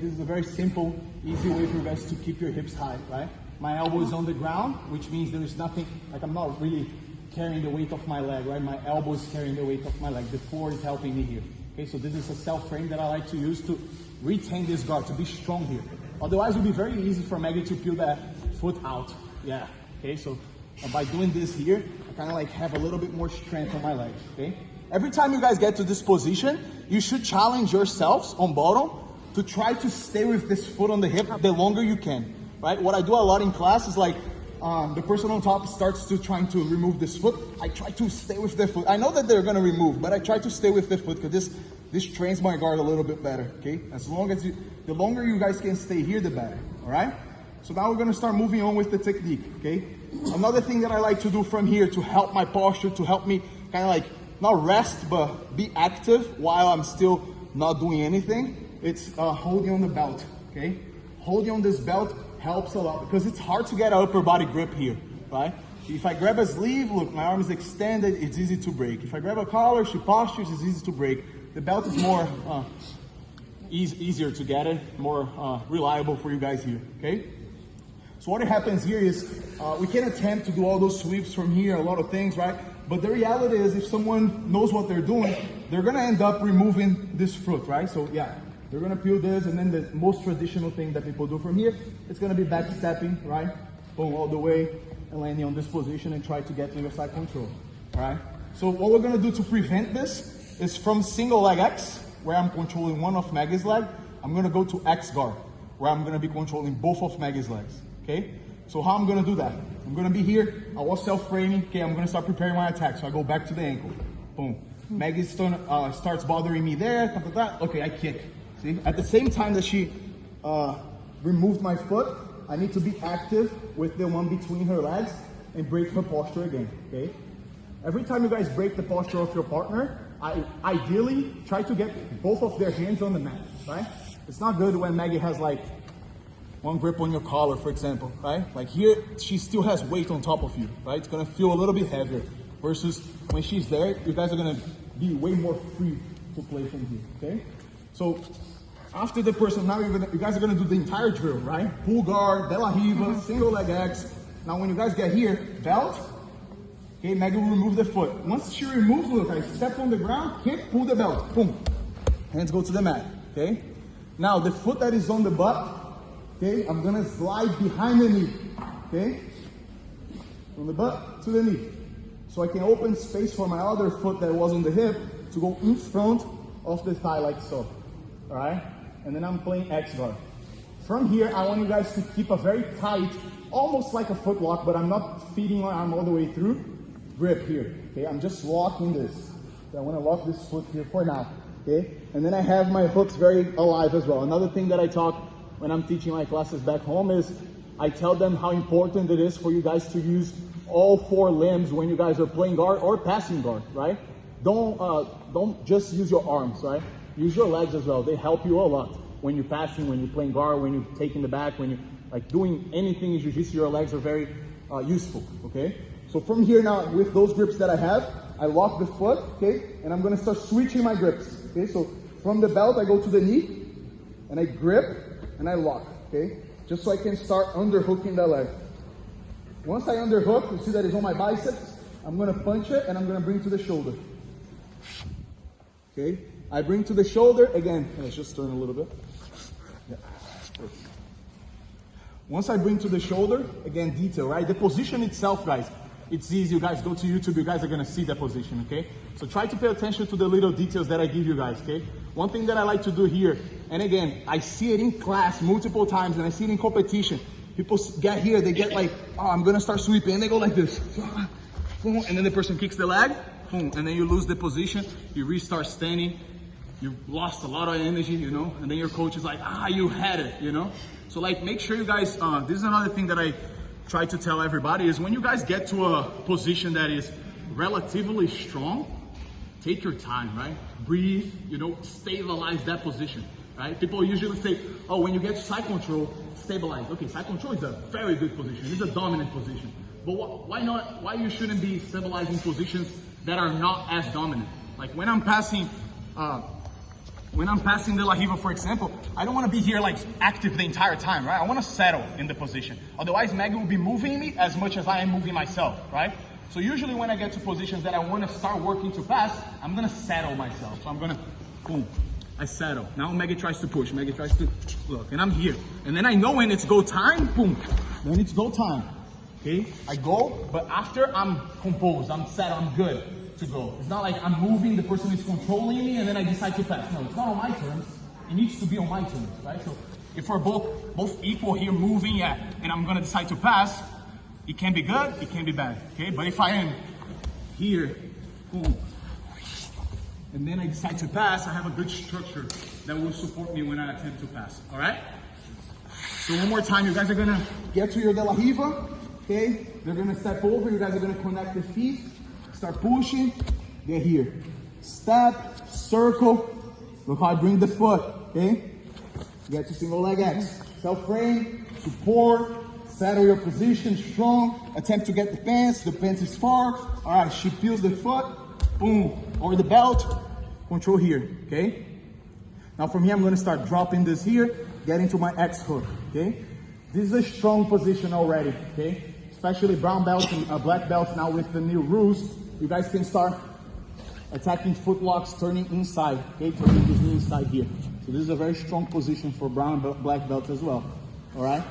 This is a very simple, easy way for you guys to keep your hips high, right? My elbow is on the ground, which means there is nothing, like I'm not really carrying the weight of my leg, right? My elbow is carrying the weight of my leg. The floor is helping me here. Okay, so this is a self-frame that I like to use to retain this guard, to be strong here. Otherwise, it would be very easy for Maggie to peel that foot out. Yeah, okay, so by doing this here, I kind of like have a little bit more strength on my legs, okay? Every time you guys get to this position, you should challenge yourselves on bottom to try to stay with this foot on the hip the longer you can, right? What I do a lot in class is like, the person on top starts to trying to remove this foot. I try to stay with the foot. I know that they're gonna remove, but I try to stay with the foot because this trains my guard a little bit better, okay? As long as the longer you guys can stay here, the better, all right? So now we're gonna start moving on with the technique, okay? Another thing that I like to do from here to help my posture, to help me kind of like, not rest, but be active while I'm still not doing anything, it's holding on the belt, okay? Holding on this belt helps a lot because it's hard to get an upper body grip here, right? If I grab a sleeve, look, my arm is extended, it's easy to break. If I grab a collar, she postures, it's easy to break. The belt is more easier to get it, more reliable for you guys here, okay? So what happens here is we can attempt to do all those sweeps from here, a lot of things, right? But the reality is if someone knows what they're doing, they're gonna end up removing this foot, right? So yeah, they're gonna peel this, and then the most traditional thing that people do from here, it's gonna be back stepping, right? Boom, all the way, and landing on this position and try to get to your side control, all right? So what we're gonna do to prevent this is from single leg X, where I'm controlling one of Maggie's leg, I'm gonna go to X guard, where I'm gonna be controlling both of Maggie's legs, okay? So how I'm gonna do that? I'm gonna be here, I was self-framing, okay, I'm gonna start preparing my attack. So I go back to the ankle, boom. Maggie starts bothering me there, okay, I kick. See, at the same time that she removed my foot, I need to be active with the one between her legs and break her posture again, okay? Every time you guys break the posture of your partner, I ideally try to get both of their hands on the mat, right? It's not good when Maggie has like one grip on your collar, for example, right? Like here, she still has weight on top of you, right? It's gonna feel a little bit heavier versus when she's there, you guys are gonna be way more free to play from here, okay? So after the person, now you guys are gonna do the entire drill, right? Pull guard, Bella Riva, single leg X. Now when you guys get here, belt, okay, Maggie will remove the foot. Once she removes, look, I step on the ground, kick, pull the belt, boom. Hands go to the mat, okay? Now the foot that is on the butt, okay, I'm gonna slide behind the knee, okay? From the butt to the knee. So I can open space for my other foot that was on the hip to go in front of the thigh like so, all right? And then I'm playing X guard. From here, I want you guys to keep a very tight, almost like a foot lock, but I'm not feeding my arm all the way through, grip here, okay? I'm just locking this. So I wanna lock this foot here for now, okay? And then I have my hooks very alive as well. Another thing that I talk when I'm teaching my classes back home is I tell them how important it is for you guys to use all four limbs when you guys are playing guard or passing guard, right? Don't just use your arms, right? Use your legs as well. They help you a lot when you're passing, when you're playing guard, when you're taking the back, when you're like doing anything in jiu-jitsu, your legs are very useful, okay? So from here now, with those grips that I have, I lock the foot, okay? And I'm gonna start switching my grips, okay? So from the belt, I go to the knee, and I grip, and I lock, okay? Just so I can start underhooking the leg. Once I underhook, you see that it's on my biceps, I'm gonna punch it, and I'm gonna bring to the shoulder. Okay? I bring to the shoulder, again, let's just turn a little bit. Yeah, perfect. Once I bring to the shoulder, again, detail, right? The position itself, guys, it's easy. You guys go to YouTube, you guys are gonna see the position, okay? So try to pay attention to the little details that I give you guys, okay? One thing that I like to do here, and again, I see it in class multiple times, and I see it in competition. People get here, they get like, oh, I'm gonna start sweeping, and they go like this. And then the person kicks the leg, and then you lose the position, you restart standing, you lost a lot of energy, you know, and then your coach is like, you had it, you know? So like, make sure you guys, this is another thing that I try to tell everybody is when you guys get to a position that is relatively strong, take your time, right? Breathe, you know, stabilize that position, right? People usually say, oh, when you get to side control, stabilize. Okay, side control is a very good position. It's a dominant position. But why you shouldn't be stabilizing positions that are not as dominant? Like when I'm passing when I'm passing the La Riva, for example, I don't want to be here like active the entire time, right? I want to settle in the position. Otherwise, Maggie will be moving me as much as I am moving myself, right? So usually when I get to positions that I want to start working to pass, I'm going to settle myself. So I'm going to, boom, I settle. Now Maggie tries to push. Maggie tries to, look, and I'm here. And then I know when it's go time, boom, then it's go time. Okay, I go, but after I'm composed, I'm set, I'm good to go. It's not like I'm moving, the person is controlling me, and then I decide to pass. No, it's not on my terms. It needs to be on my terms, right? So if we're both equal here, moving, and I'm gonna decide to pass, it can be good, it can be bad, okay? But if I am here, boom, and then I decide to pass, I have a good structure that will support me when I attempt to pass, all right? So one more time, you guys are gonna get to your De La Riva, okay? They're gonna step over, you guys are gonna connect the feet, start pushing, get here. Step, circle, look how I bring the foot, okay? Get to single leg X. Self-frame, support, settle your position, strong, attempt to get the pants is far. All right, she feels the foot, boom, or the belt, control here, okay? Now from here, I'm gonna start dropping this here, get into my X hook, okay? This is a strong position already, okay? Especially brown belts and black belts now with the new rules. You guys can start attacking foot locks, turning inside, okay? Turning this knee inside here. So this is a very strong position for brown and black belts as well, all right?